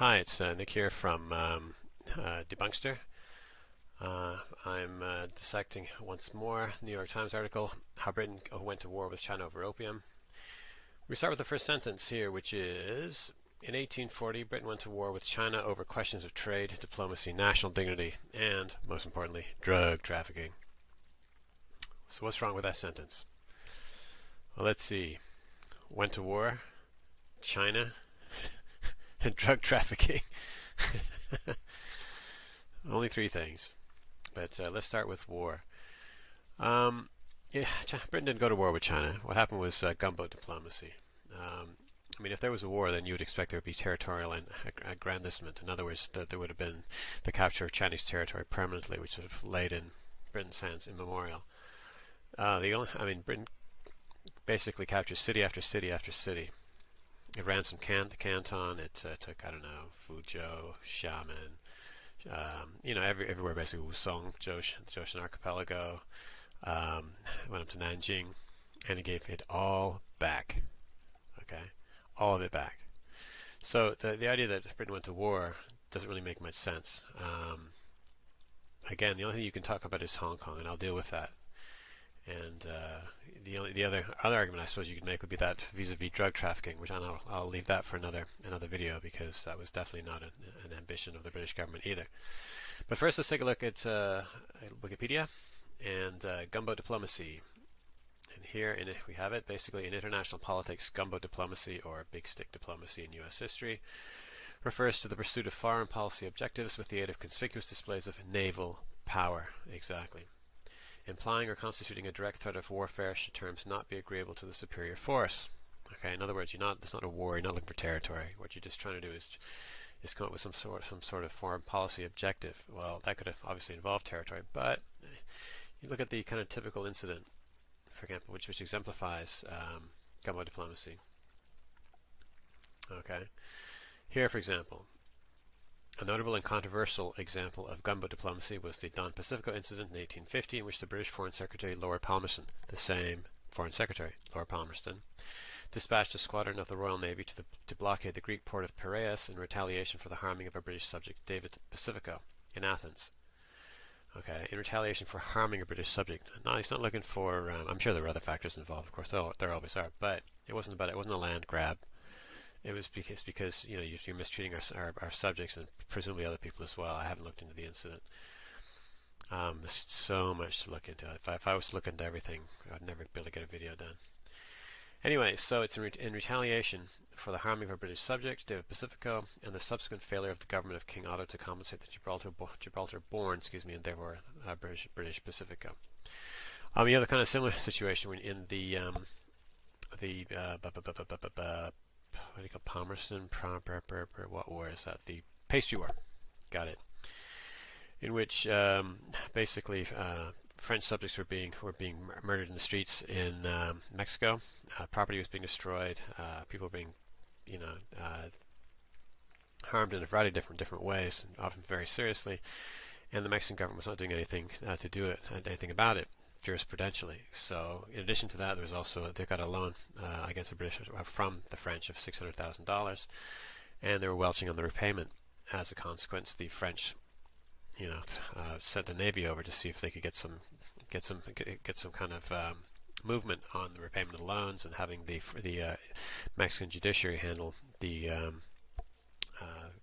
Hi, it's Nick here from Debunkster. I'm dissecting once more the New York Times article, How Britain Went to War with China Over Opium. We start with the first sentence here, which is, in 1840, Britain went to war with China over questions of trade, diplomacy, national dignity, and, most importantly, drug trafficking. So what's wrong with that sentence? Well, let's see. Went to war, China, and drug trafficking. Only three things. But let's start with war. Britain didn't go to war with China. What happened was gunboat diplomacy. I mean, if there was a war, then you would expect there would be territorial aggrandizement. In other words, that there would have been the capture of Chinese territory permanently, which would have laid in Britain's hands immemorial. Britain basically captured city after city after city. It ransomed Canton. It took, Fuzhou, Xiamen, everywhere basically. Wusong, Joshan Archipelago, went up to Nanjing, and it gave it all back. Okay, all of it back. So the idea that Britain went to war doesn't really make much sense. Again, the only thing you can talk about is Hong Kong, and I'll deal with that. And the other argument I suppose you could make would be that vis-a-vis drug trafficking, which I'll leave that for another video, because that was definitely not an ambition of the British government either. But first, let's take a look at Wikipedia and gunboat diplomacy. And here we have it. Basically, in international politics, gunboat diplomacy, or big stick diplomacy in U.S. history, refers to the pursuit of foreign policy objectives with the aid of conspicuous displays of naval power. Exactly. Implying or constituting a direct threat of warfare should terms not be agreeable to the superior force. Okay, in other words, it's not a war. You're not looking for territory. What you're just trying to do is come up with some sort of foreign policy objective. Well, that could have obviously involved territory, but you look at the kind of typical incident, for example, which exemplifies gunboat diplomacy. Okay, here, for example, a notable and controversial example of gunboat diplomacy was the Don Pacifico incident in 1850, in which the British Foreign Secretary Lord Palmerston, the same Foreign Secretary, Lord Palmerston, dispatched a squadron of the Royal Navy to blockade the Greek port of Piraeus in retaliation for the harming of a British subject, David Pacifico, in Athens. Okay, in retaliation for harming a British subject. No, he's not looking for. I'm sure there were other factors involved. Of course, there always are. But it wasn't about it. It wasn't a land grab. It was because you're mistreating our subjects and presumably other people as well. I haven't looked into the incident. There's so much to look into. If I was to look into everything, I'd never be able to get a video done. Anyway, so it's in retaliation for the harming of a British subject, David Pacifico, and the subsequent failure of the government of King Otto to compensate the Gibraltar-born, endeavour British Pacifico. You have a kind of similar situation in the what do you call Palmerston? What war is that? The Pastry War. Got it. In which basically French subjects were being murdered in the streets in Mexico. Property was being destroyed. People were being, harmed in a variety of different ways, and often very seriously. And the Mexican government was not doing anything anything about it, jurisprudentially. So, in addition to that, they got a loan against the British from the French of $600,000, and they were welching on the repayment. As a consequence, the French sent the Navy over to see if they could get some kind of movement on the repayment of the loans, and having the Mexican judiciary handle the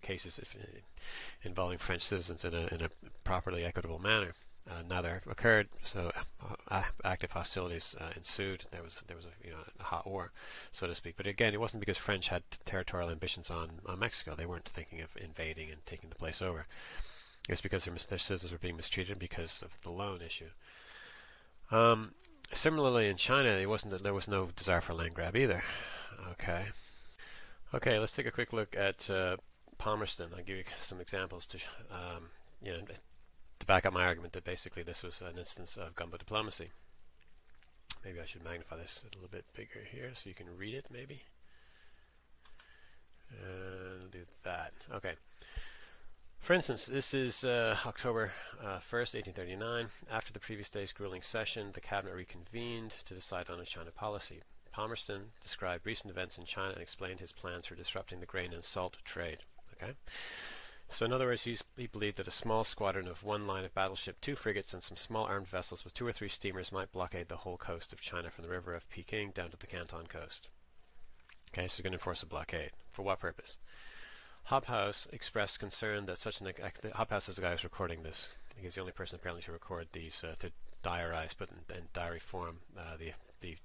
cases involving French citizens in a properly equitable manner. Neither occurred, so active hostilities ensued. There was a hot war, so to speak. But again, it wasn't because French had territorial ambitions on Mexico. They weren't thinking of invading and taking the place over. It's because their citizens were being mistreated because of the loan issue. Similarly, in China, there was no desire for land grab either. Okay, let's take a quick look at Palmerston. I'll give you some examples to back up my argument that basically this was an instance of gunboat diplomacy. Maybe I should magnify this a little bit bigger here so you can read it, maybe. Do that. Okay. For instance, this is October 1st, 1839. After the previous day's grueling session, the cabinet reconvened to decide on a China policy. Palmerston described recent events in China and explained his plans for disrupting the grain and salt trade. Okay. So in other words, he believed that a small squadron of one line of battleship, 2 frigates, and some small armed vessels with 2 or 3 steamers might blockade the whole coast of China from the river of Peking down to the Canton coast. Okay, so he's going to enforce a blockade. For what purpose? Hobhouse expressed concern that such an... Hobhouse is the guy who's recording this. He's the only person apparently to record these, to diarize, put in diary form, the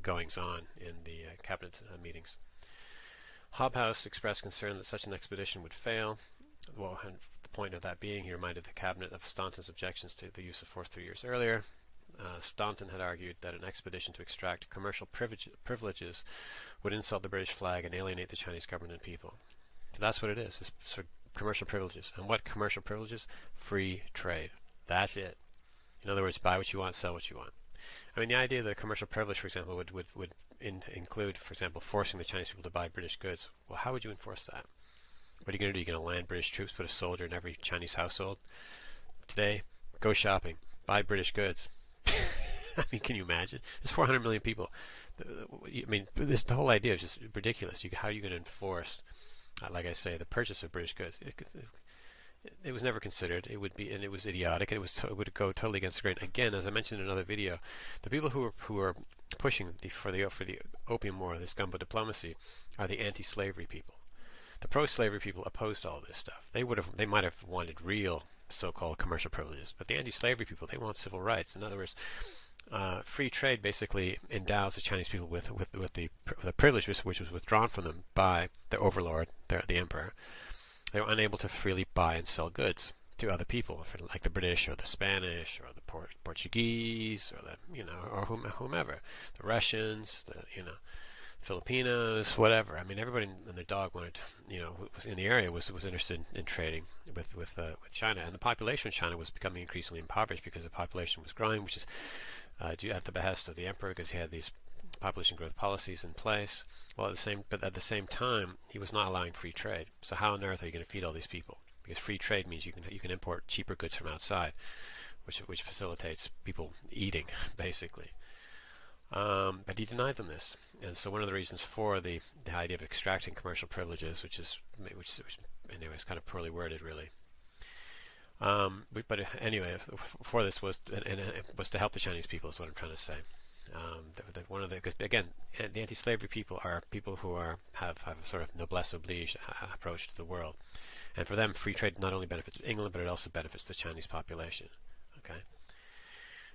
goings-on in the cabinet meetings. Hobhouse expressed concern that such an expedition would fail. Well, and the point of that being, he reminded the cabinet of Staunton's objections to the use of force 3 years earlier. Staunton had argued that an expedition to extract commercial privileges would insult the British flag and alienate the Chinese government and people. So that's what it is. It's sort of commercial privileges. And what commercial privileges? Free trade. That's it. In other words, buy what you want, sell what you want. I mean, the idea that a commercial privilege, for example, would include, for example, forcing the Chinese people to buy British goods. Well, how would you enforce that? What are you going to do? You're going to land British troops, put a soldier in every Chinese household? Today, go shopping, buy British goods. I mean, can you imagine? There's 400 million people. I mean, the whole idea is just ridiculous. How are you going to enforce, like I say, the purchase of British goods? It was never considered. It would be, and it was idiotic, and it would go totally against the grain. Again, as I mentioned in another video, the people who are pushing for the Opium War, this gunboat diplomacy, are the anti-slavery people. The pro-slavery people opposed all this stuff. They might have wanted real so-called commercial privileges, but the anti-slavery people, they want civil rights. In other words, free trade basically endows the Chinese people with the privilege which was withdrawn from them by their overlord, the emperor. They were unable to freely buy and sell goods to other people, like the British or the Spanish or the Portuguese or or whomever, the Russians, the Filipinos, whatever. I mean, everybody and their dog wanted, was in the area was interested in trading with China, and the population of China was becoming increasingly impoverished because the population was growing, which is due at the behest of the emperor, because he had these population growth policies in place. Well, at the same time, he was not allowing free trade. So how on earth are you going to feed all these people? Because free trade means you can import cheaper goods from outside, which facilitates people eating, basically. But he denied them this, and so one of the reasons for the idea of extracting commercial privileges, which anyway, is kind of poorly worded, really. But anyway, for this was to help the Chinese people, is what I'm trying to say. Again, the anti-slavery people are people who have a sort of noblesse oblige approach to the world, and for them, free trade not only benefits England, but it also benefits the Chinese population. Okay.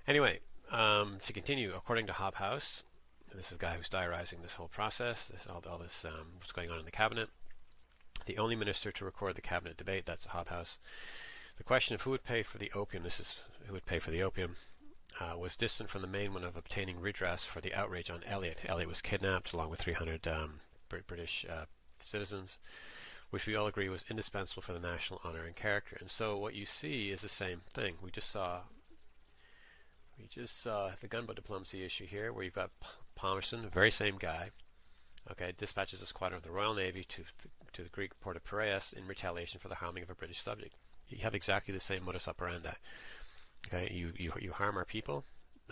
Anyway, to continue, according to Hobhouse, this is a guy who's diarizing this whole process, all this what's going on in the cabinet. The only minister to record the cabinet debate, that's Hobhouse. The question of who would pay for the opium, was distant from the main one of obtaining redress for the outrage on Elliot. Elliot was kidnapped along with 300 British citizens, which we all agree was indispensable for the national honor and character. And so what you see is the same thing. We just saw the gunboat diplomacy issue here, where you've got Palmerston, the very same guy, okay, dispatches a squadron of the Royal Navy to the Greek port of Piraeus in retaliation for the harming of a British subject. You have exactly the same modus operandi. Okay, you harm our people.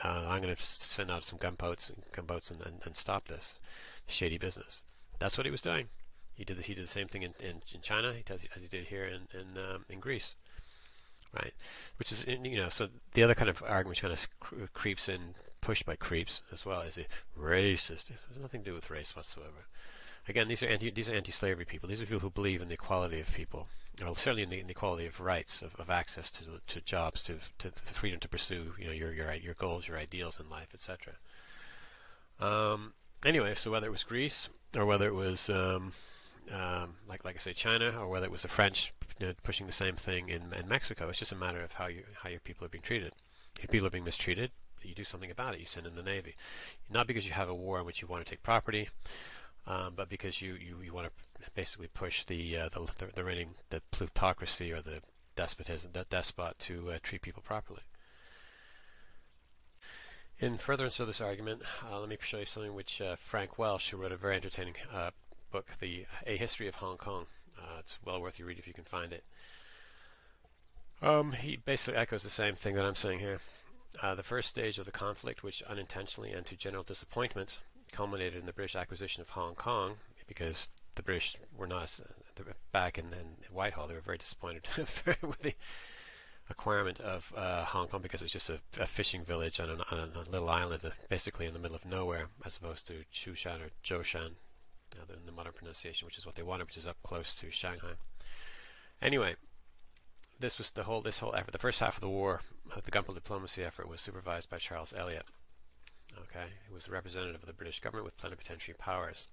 I'm going to send out some gunboats and stop this shady business. That's what he was doing. He did the same thing in China, as he did here in Greece, right? Which is so the other kind of argument kind of creeps in, pushed by creeps as well, is the racist. It has nothing to do with race whatsoever. Again, these are anti-slavery people. These are people who believe in the equality of people, or certainly in the equality of rights, of access to jobs, to the freedom to pursue your goals, your ideals in life, etc. Anyway, so whether it was Greece or whether it was like I say, China, or whether it was the French pushing the same thing in Mexico, it's just a matter of how your people are being treated. If people are being mistreated, you do something about it. You send in the Navy, not because you have a war in which you want to take property. But because you want to basically push the reigning plutocracy or the despotism, that despot to treat people properly. In furtherance of this argument, let me show you something which Frank Welsh, who wrote a very entertaining book, A History of Hong Kong. It's well worth your read if you can find it. He basically echoes the same thing that I'm saying here. The first stage of the conflict, which unintentionally and to general disappointment culminated in the British acquisition of Hong Kong, because the British were not back in Whitehall, they were very disappointed with the acquirement of Hong Kong, because it's just a fishing village on a little island, basically in the middle of nowhere, as opposed to Chushan or Zhoushan, the modern pronunciation, which is what they wanted, which is up close to Shanghai. Anyway, this whole effort. The first half of the war, the Gunboat diplomacy effort, was supervised by Charles Elliot. Okay, he was a representative of the British government with plenipotentiary powers.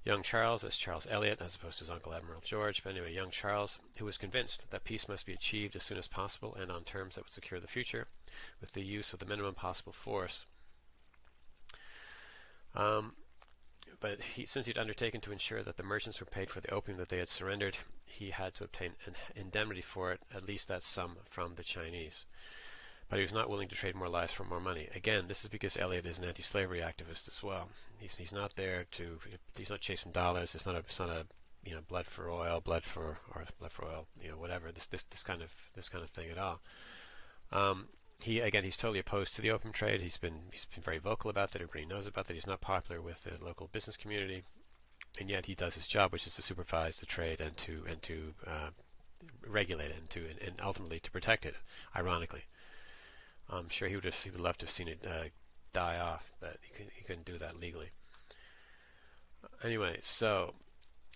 Young Charles, as Charles Elliot, as opposed to his uncle Admiral George, but anyway, young Charles, who was convinced that peace must be achieved as soon as possible and on terms that would secure the future, with the use of the minimum possible force. But since he'd undertaken to ensure that the merchants were paid for the opium that they had surrendered, he had to obtain an indemnity for it, at least that sum, from the Chinese. But he was not willing to trade more lives for more money. Again, this is because Elliot is an anti-slavery activist as well. He's not there to. He's not chasing dollars. It's not a blood for oil, whatever. This kind of thing at all. He's totally opposed to the opium trade. He's been very vocal about that. Everybody knows about that. He's not popular with the local business community, and yet he does his job, which is to supervise the trade and to regulate it and ultimately to protect it. Ironically. I'm sure he would love to have seen it die off, but he couldn't do that legally. Anyway, so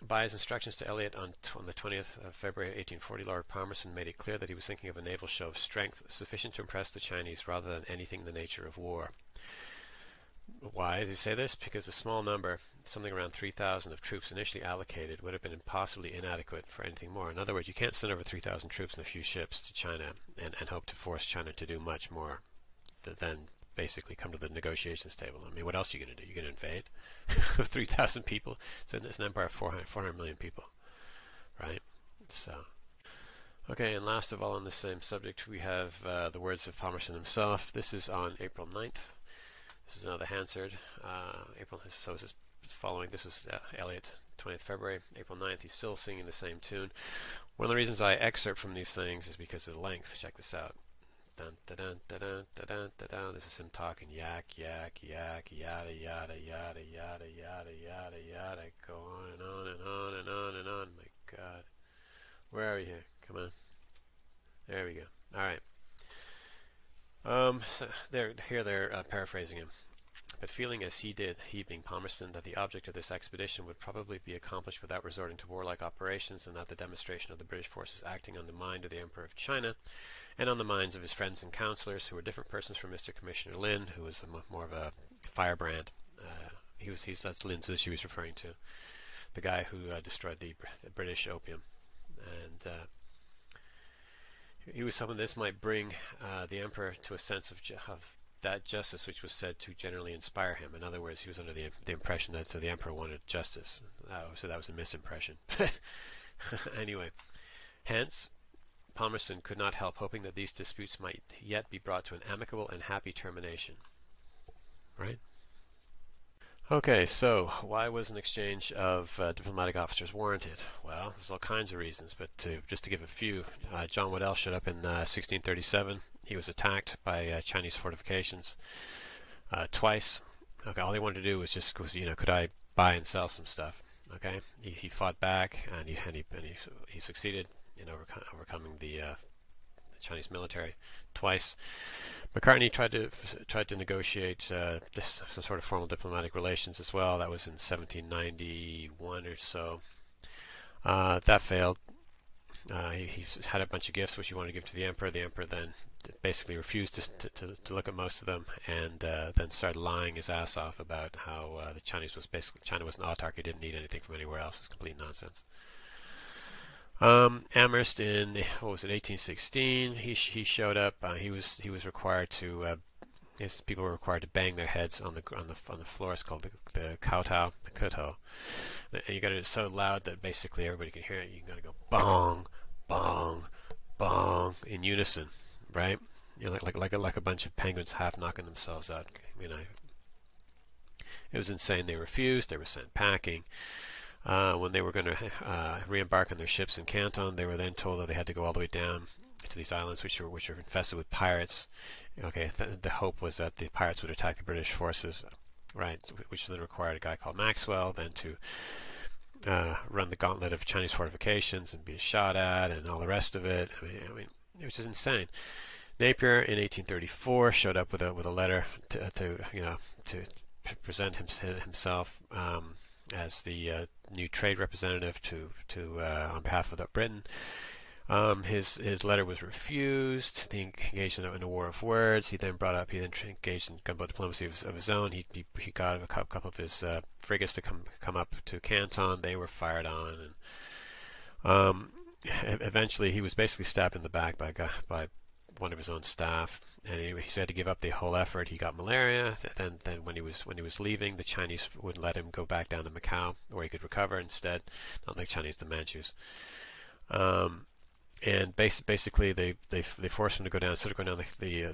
by his instructions to Elliot on the 20th of February 1840, Lord Palmerston made it clear that he was thinking of a naval show of strength sufficient to impress the Chinese rather than anything in the nature of war. Why did he say this? Because a small number, something around 3,000 of troops initially allocated, would have been impossibly inadequate for anything more. In other words, you can't send over 3,000 troops and a few ships to China and hope to force China to do much more than basically come to the negotiations table. I mean, what else are you going to do? You're going to invade 3,000 people? So it's an empire of 400 million people, right? So, okay, and last of all on the same subject, we have the words of Palmerston himself. This is on April 9th. This is another Hansard. So this is following. This is Elliot, 20th February, April 9th. He's still singing the same tune. One of the reasons I excerpt from these things is because of the length. Check this out. Dun, da, dun, da, dun, da, dun, da, dun. This is him talking yak, yak, yak, yada, yada, yada, yada, yada, yada, yada. Go on and on and on and on and on. My God. Where are we here? Come on. There we go. All right. So they're paraphrasing him. But feeling as he did, he being Palmerston, that the object of this expedition would probably be accomplished without resorting to warlike operations, and that the demonstration of the British forces acting on the mind of the Emperor of China, and on the minds of his friends and councillors, who were different persons from Mr. Commissioner Lin, who was more of a firebrand. That's Lin's issue he's referring to, the guy who destroyed the British opium, and he was hoping this might bring the Emperor to a sense of that justice which was said to generally inspire him. In other words, he was under the impression that the Emperor wanted justice. So that was a misimpression. Anyway, hence, Palmerston could not help hoping that these disputes might yet be brought to an amicable and happy termination. Right? Okay, so why was an exchange of diplomatic officers warranted? Well, there's all kinds of reasons, but just to give a few, John Waddell showed up in 1637. He was attacked by Chinese fortifications twice. Okay, all they wanted to do was could I buy and sell some stuff? Okay, he fought back and he succeeded in overcoming the Chinese military twice. Macartney tried to negotiate some sort of formal diplomatic relations as well. That was in 1791 or so. That failed. He had a bunch of gifts which he wanted to give to the Emperor. The Emperor then basically refused to look at most of them, and then started lying his ass off about how China was an autarky, he didn't need anything from anywhere else. It's complete nonsense. Amherst in 1816. He showed up. He was required to. His people were required to bang their heads on the floor. It's called the kowtow, the koto. And you got it so loud that basically everybody can hear it. You got to go bong, bong, bong in unison, right? Like a bunch of penguins half knocking themselves out. It was insane. They refused. They were sent packing. When they were going to re-embark on their ships in Canton, they were then told that they had to go all the way down to these islands, which are infested with pirates. Okay, the hope was that the pirates would attack the British forces, right? Which then required a guy called Maxwell then to run the gauntlet of Chinese fortifications and be shot at and all the rest of it. I mean, it was just insane. Napier in 1834 showed up with a letter to present himself as the new trade representative on behalf of Britain. His letter was refused. He engaged in a war of words. He then engaged in gunboat diplomacy of his own. He got a couple of his frigates to come up to Canton. They were fired on, and eventually he was basically stabbed in the back by one of his own staff, and he had to give up the whole effort. He got malaria. Then when he was leaving, the Chinese wouldn't let him go back down to Macau, where he could recover instead. Not like Chinese, the Manchus. And basically, they forced him to go down. Instead of going down the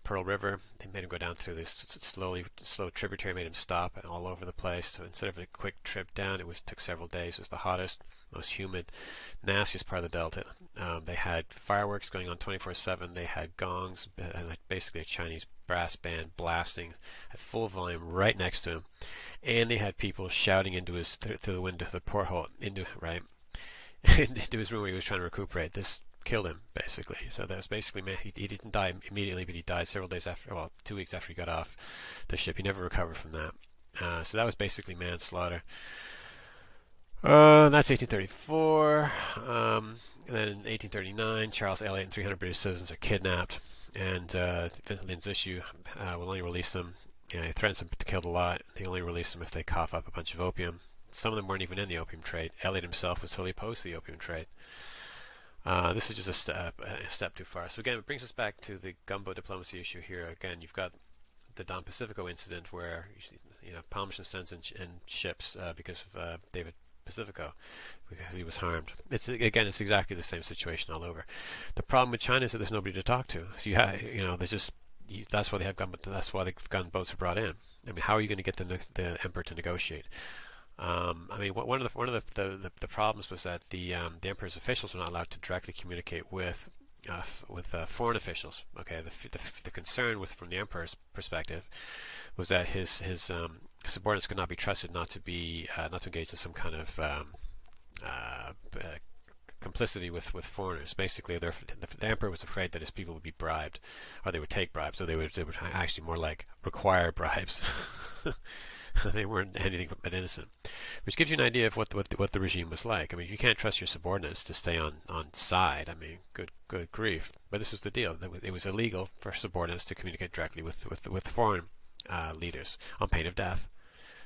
Pearl River, they made him go down through this slow tributary. Made him stop all over the place. So instead of a quick trip down, took several days. It was the hottest, most humid, nastiest part of the Delta. They had fireworks going on 24/7. They had gongs, and basically a Chinese brass band blasting at full volume right next to him, and they had people shouting into his through the window, the porthole, into his room where he was trying to recuperate. This killed him, basically. So that was basically, he didn't die immediately, but he died several days after, 2 weeks after he got off the ship. He never recovered from that. So that was basically manslaughter. That's 1834. And then in 1839, Charles Elliot and 300 British citizens are kidnapped, and Lynn's issue will only release them. He threatens them to kill the lot. They only release them if they cough up a bunch of opium. Some of them weren't even in the opium trade. Elliot himself was totally opposed to the opium trade. This is just a step too far. So again, it brings us back to the gunboat diplomacy issue here. Again, you've got the Don Pacifico incident where Palmerston sends in ships because of David Pacifico, because he was harmed. It's exactly the same situation all over. The problem with China is that there's nobody to talk to. So there's just that's why they have gunboats. That's why the gunboats are brought in. I mean, how are you going to get the emperor to negotiate? I mean, one of the problems was that the emperor's officials were not allowed to directly communicate with foreign officials. Okay, the concern from the emperor's perspective was that his subordinates could not be trusted not to engage in some kind of complicity with foreigners. Basically, the emperor was afraid that his people would be bribed, or they would take bribes, so they would actually more like require bribes. They weren't anything but innocent, which gives you an idea of what the regime was like. I mean, you can't trust your subordinates to stay on side. I mean, good grief. But this was the deal. It was illegal for subordinates to communicate directly with foreign leaders on pain of death.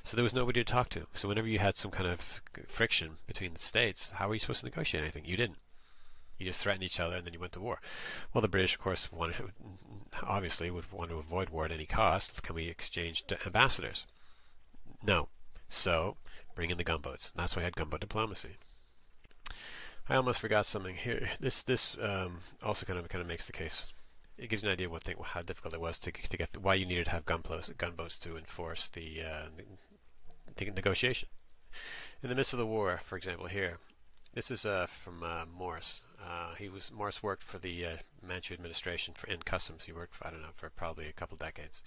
So there was nobody to talk to. So whenever you had some kind of friction between the states, how were you supposed to negotiate anything? You didn't. You just threatened each other, and then you went to war. Well, the British, of course, obviously would want to avoid war at any cost. Can we exchange ambassadors? No. So bring in the gunboats. And that's why I had gunboat diplomacy. I almost forgot something here. This also kind of makes the case. It gives you an idea of how difficult it was to get why you needed to have gunboats to enforce the negotiation. In the midst of the war, for example, here, this is from Morse. Morse worked for the Manchu administration in customs. He worked for probably a couple decades.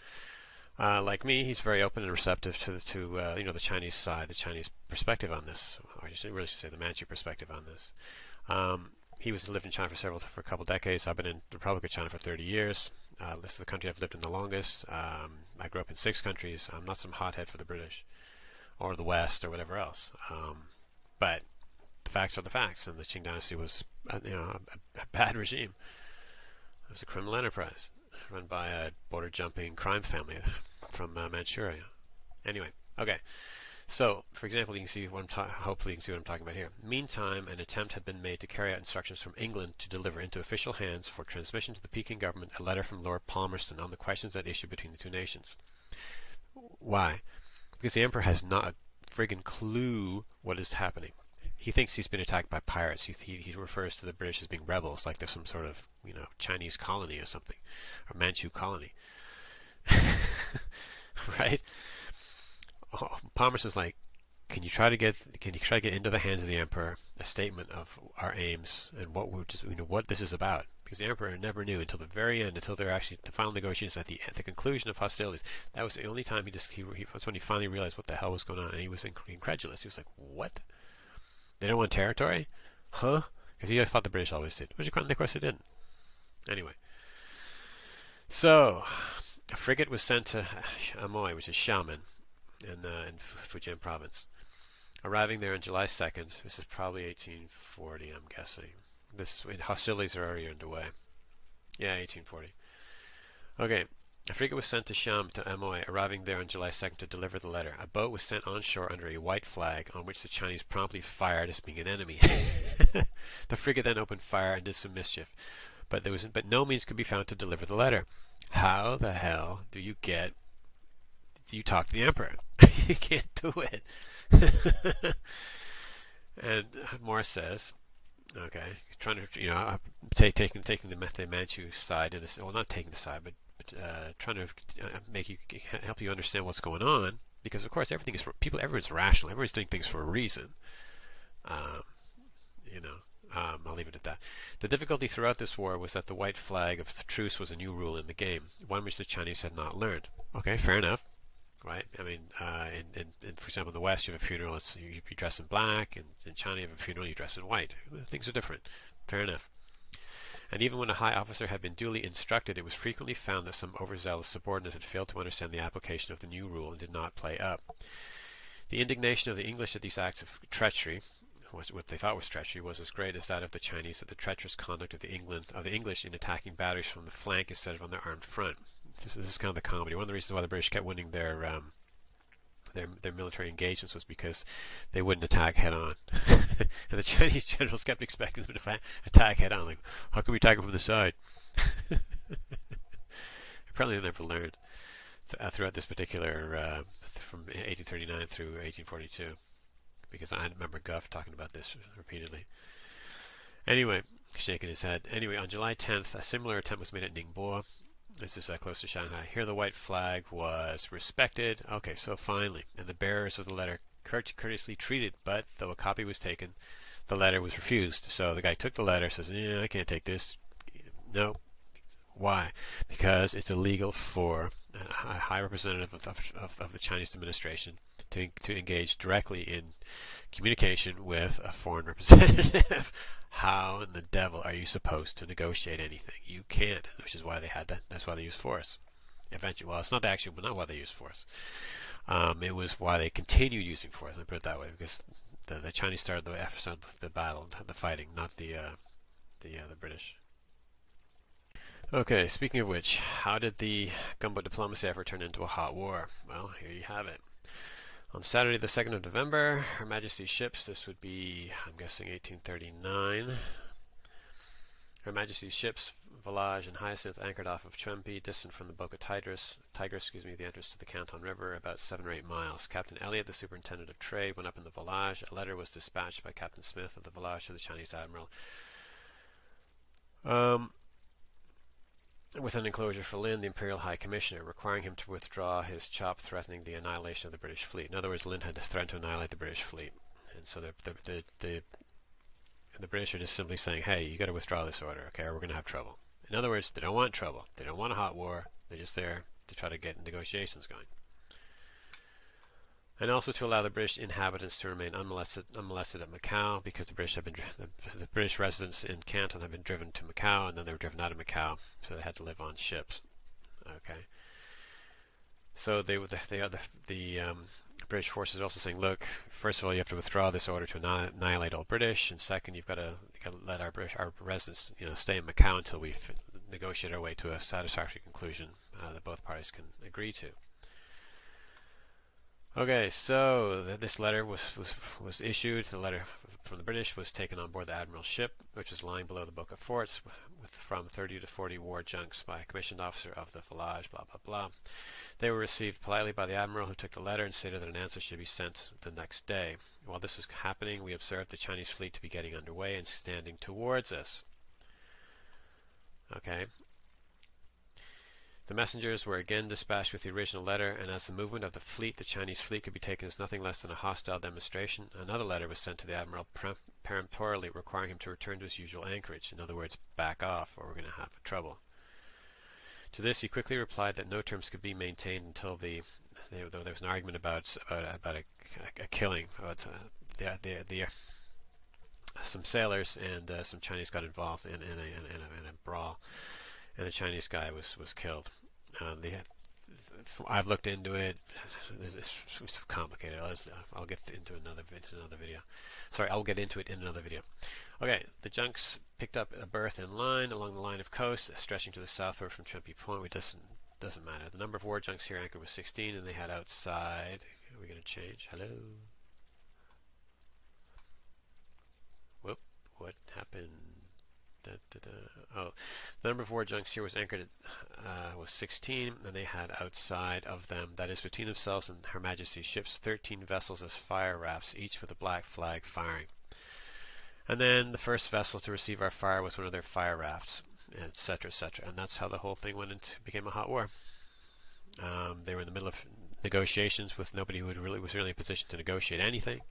Like me, he's very open and receptive to the Chinese side, the Chinese perspective on this, or I should say the Manchu perspective on this. He lived in China for a couple decades. I've been in the Republic of China for 30 years. This is the country I've lived in the longest. I grew up in 6 countries. I'm not some hothead for the British or the West or whatever else. But the facts are the facts, and the Qing dynasty was a bad regime. It was a criminal enterprise run by a border-jumping crime family from Manchuria. Anyway, okay. So, for example, you can see hopefully you can see what I'm talking about here. Meantime, an attempt had been made to carry out instructions from England to deliver into official hands for transmission to the Peking government a letter from Lord Palmerston on the questions at issue between the two nations. Why? Because the emperor has not a friggin' clue what is happening. He thinks he's been attacked by pirates. He refers to the British as being rebels, like they're some sort of Chinese colony or something, or Manchu colony, right? Palmerston's like, can you try to get into the hands of the emperor a statement of our aims and what this is about? Because the emperor never knew until the very end, until they're actually the final negotiations at the conclusion of hostilities. That was the only time he was when he finally realized what the hell was going on, and he was incredulous. He was like, what? They don't want territory? Huh? Because you guys thought the British always did. Which of course they didn't. Anyway. So, a frigate was sent to Amoy, which is Xiamen, in Fujian province. Arriving there on July 2nd, this is probably 1840, I'm guessing. Hostilities are already underway. Yeah, 1840. Okay, a frigate was sent to Xiamen to Amoy, arriving there on July 2nd to deliver the letter. A boat was sent on shore under a white flag, on which the Chinese promptly fired as being an enemy. The frigate then opened fire and did some mischief, but no means could be found to deliver the letter. How the hell do you talk to the emperor? You can't do it. And Morris says, okay, trying to taking the Manchu side, well, not taking the side, but trying to help you understand what's going on, because of course everyone's rational, everyone's doing things for a reason. I'll leave it at that. The difficulty throughout this war was that the white flag of truce was a new rule in the game, one which the Chinese had not learned. Okay, fair enough, right? I mean, for example, in the West, you have a funeral, you dress in black, and in China, you have a funeral, you dress in white. Things are different. Fair enough. And even when a high officer had been duly instructed, it was frequently found that some overzealous subordinate had failed to understand the application of the new rule and did not play up. The indignation of the English at these acts of treachery, what they thought was treachery, was as great as that of the Chinese at the treacherous conduct of the English in attacking batteries from the flank instead of on their armed front. This is kind of the comedy. One of the reasons why the British kept winning their military engagements was because they wouldn't attack head on. And the Chinese generals kept expecting them to attack head on. Like, how can we attack them from the side? Apparently they never learned throughout this particular, from 1839 through 1842. Because I remember Guff talking about this repeatedly. Anyway, shaking his head. Anyway, on July 10th, a similar attempt was made at Ningbo. This is close to Shanghai. Here the white flag was respected. Okay, so finally. And the bearers of the letter courteously treated, but though a copy was taken, the letter was refused. So the guy took the letter, says, yeah, I can't take this. No. Why? Because it's illegal for a high representative of the Chinese administration to engage directly in communication with a foreign representative. How in the devil are you supposed to negotiate anything? You can't, which is why they had that. That's why they used force. Eventually, well, it's not but not why they used force. It was why they continued using force. Let me put it that way, because the Chinese started the battle, the fighting, not the British. Okay, speaking of which, how did the gunboat diplomacy effort turn into a hot war? Well, here you have it. On Saturday the 2nd of November, Her Majesty's ships, this would be, I'm guessing 1839, Her Majesty's ships, Volage and Hyacinth, anchored off of Chumpi, distant from the Boca Tigris, the entrance to the Canton River, about 7 or 8 miles. Captain Elliot, the superintendent of trade, went up in the Volage. A letter was dispatched by Captain Smith of the Volage to the Chinese admiral, with an enclosure for Lin, the Imperial High Commissioner, requiring him to withdraw his chop threatening the annihilation of the British fleet. In other words, Lin had threatened to annihilate the British fleet. And so the British are just simply saying, hey, you got to withdraw this order, okay, or we're going to have trouble. In other words, they don't want trouble. They don't want a hot war. They're just there to try to get negotiations going. And also to allow the British inhabitants to remain unmolested at Macau, because the British residents in Canton have been driven to Macau, and then they were driven out of Macau, so they had to live on ships. Okay. So the British forces are also saying, look, first of all, you have to withdraw this order to annihilate all British, and second, you've got to let our residents, stay in Macau until we negotiate our way to a satisfactory conclusion that both parties can agree to. Okay, so this letter was issued. The letter from the British was taken on board the Admiral's ship, which was lying below the Boca forts, with from 30 to 40 war junks by a commissioned officer of the Volage, blah, blah, blah. They were received politely by the Admiral, who took the letter and stated that an answer should be sent the next day. While this was happening, we observed the Chinese fleet to be getting underway and standing towards us. Okay. The messengers were again dispatched with the original letter, and as the movement of the Chinese fleet could be taken as nothing less than a hostile demonstration, another letter was sent to the Admiral peremptorily requiring him to return to his usual anchorage. In other words, back off, or we're going to have trouble. To this he quickly replied that no terms could be maintained until though there was an argument about a killing, about some sailors, and some Chinese got involved in a brawl, and a Chinese guy was killed. I've looked into it. It's complicated. I'll get into another video. Sorry, I'll get into it in another video. Okay, the junks picked up a berth in line along the line of coast, stretching to the southward from Trimpe Point. It doesn't matter. The number of war junks here anchored was 16, and they had outside. Are we going to change? Hello. Whoop! What happened? Oh, the number of war junks here was anchored at was 16, and they had outside of them, that is between themselves and Her Majesty's ships, 13 vessels as fire rafts, each with a black flag firing. And then the first vessel to receive our fire was one of their fire rafts, etc., etc. And that's how the whole thing became a hot war. They were in the middle of negotiations with nobody who was really in a position to negotiate anything.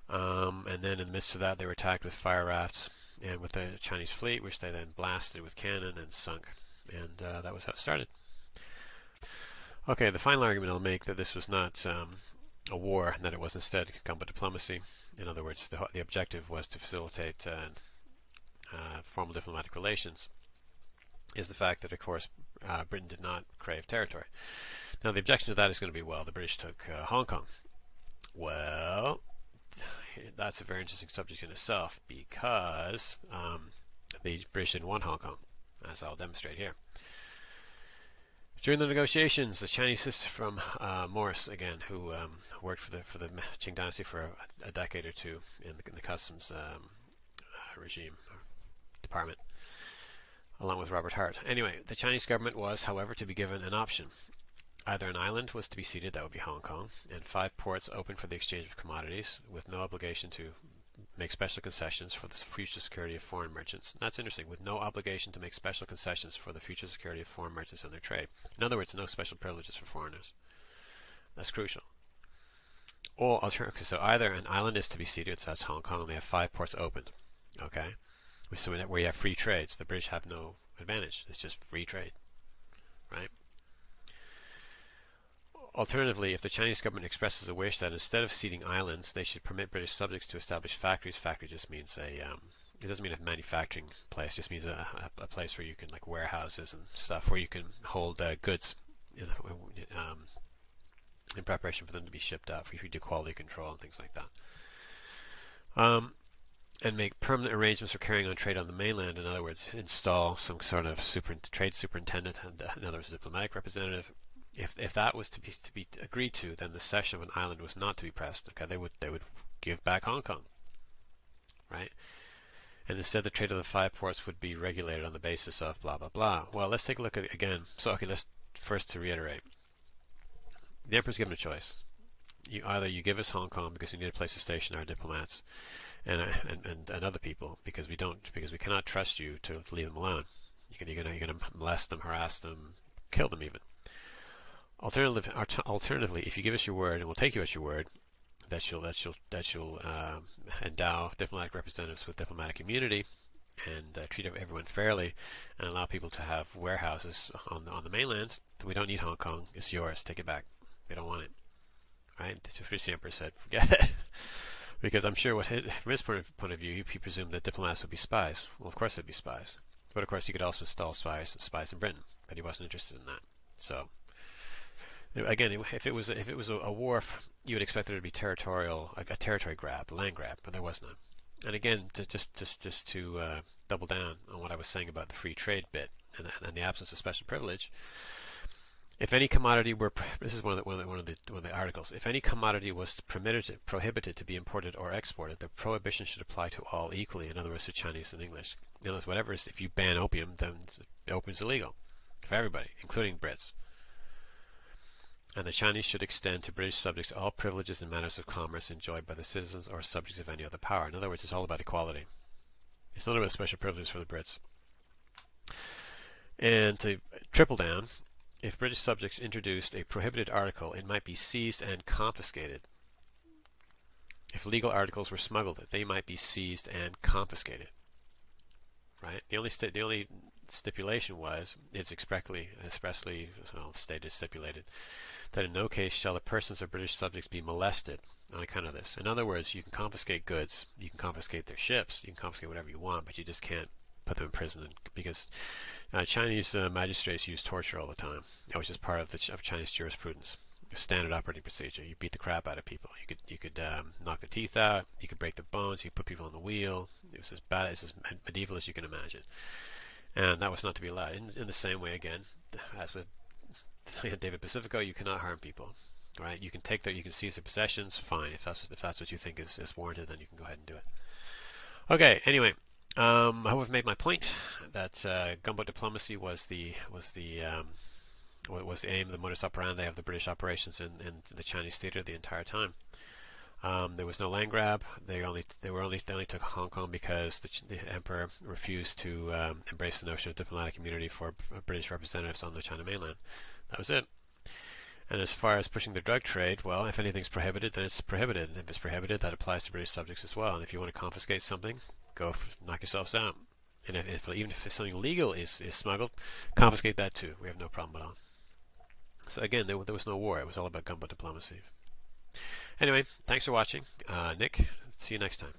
And then in the midst of that, they were attacked with fire rafts and with the Chinese fleet, which they then blasted with cannon and sunk. And that was how it started. Okay, the final argument I'll make that this was not a war, and that it was instead gunboat diplomacy. In other words, the objective was to facilitate formal diplomatic relations, is the fact that, of course, Britain did not crave territory. Now, the objection to that is going to be, well, the British took Hong Kong. Well, that's a very interesting subject in itself, because the British didn't want Hong Kong, as I'll demonstrate here. During the negotiations, the Chinese sister from Morris, again, who worked for the Qing dynasty for a decade or two in the customs regime department, along with Robert Hart. Anyway, the Chinese government was, however, to be given an option. Either an island was to be ceded, that would be Hong Kong, and 5 ports open for the exchange of commodities, with no obligation to make special concessions for the future security of foreign merchants. And that's interesting, with no obligation to make special concessions for the future security of foreign merchants and their trade. In other words, no special privileges for foreigners. That's crucial. Or alternatively, so either an island is to be ceded, so that's Hong Kong, and they have 5 ports opened. Okay, so where you have free trade, so the British have no advantage. It's just free trade, right? Alternatively, if the Chinese government expresses a wish that instead of ceding islands, they should permit British subjects to establish factories. Factory just means it doesn't mean a manufacturing place. It just means a place where you can, like warehouses and stuff, where you can hold goods in preparation for them to be shipped out, if you do quality control and things like that. And make permanent arrangements for carrying on trade on the mainland. In other words, install some sort of trade superintendent, and in other words, a diplomatic representative. If that was to be agreed to, then the cession of an island was not to be pressed. Okay, they would give back Hong Kong, right? And instead, the trade of the 5 ports would be regulated on the basis of blah blah blah. Well, let's take a look at it again. So, okay, let's first to reiterate. The emperor's given a choice. Either you give us Hong Kong because we need a place to station our diplomats and other people because we cannot trust you to leave them alone. You're going to molest them, harass them, kill them even. Alternatively, if you give us your word, and we'll take you at your word, that you'll endow diplomatic representatives with diplomatic immunity and treat everyone fairly, and allow people to have warehouses on the mainland, then we don't need Hong Kong. It's yours. Take it back. We don't want it. Right? The British Emperor said, forget it. Because I'm sure from his point of view, he presumed that diplomats would be spies. Well, of course they'd be spies. But of course, he could also install spies in Britain. But he wasn't interested in that. So, again, if it was a war, you would expect there to be a territory grab, a land grab, but there was none. And again, just to double down on what I was saying about the free trade bit and the absence of special privilege. If any commodity were, this is one of the articles. If any commodity was prohibited to be imported or exported, the prohibition should apply to all equally. In other words, to Chinese and English. In other words, if you ban opium, then opium's illegal for everybody, including Brits. And the Chinese should extend to British subjects all privileges and manners of commerce enjoyed by the citizens or subjects of any other power. In other words, it's all about equality. It's not about special privileges for the Brits. And to triple down, if British subjects introduced a prohibited article, it might be seized and confiscated. If legal articles were smuggled, they might be seized and confiscated. Right? The only stipulation was, it's expressly stated, stipulated, that in no case shall the persons of British subjects be molested on account of this. In other words, you can confiscate goods, you can confiscate their ships, you can confiscate whatever you want, but you just can't put them in prison, because Chinese magistrates use torture all the time. That was just part of Chinese jurisprudence. Standard operating procedure. You beat the crap out of people. You could knock the teeth out. You could break the bones. You could put people on the wheel. It was as bad, as medieval as you can imagine, and that was not to be allowed. In the same way, again, as with David Pacifico, you cannot harm people. Right? You can you can seize their possessions. Fine, if that's what you think is warranted, then you can go ahead and do it. Okay. Anyway, I hope I've made my point that gunboat diplomacy was the aim, the modus operandi of the British operations in the Chinese theater the entire time. There was no land grab. They only took Hong Kong because the emperor refused to embrace the notion of diplomatic immunity for British representatives on the China mainland. That was it. And as far as pushing the drug trade, well, if anything's prohibited, then it's prohibited. And if it's prohibited, that applies to British subjects as well. And if you want to confiscate something, go knock yourselves out. And even if something legal is smuggled, confiscate that too. We have no problem at all. So again, there was no war. It was all about gunboat diplomacy. Anyway, thanks for watching. Nick, see you next time.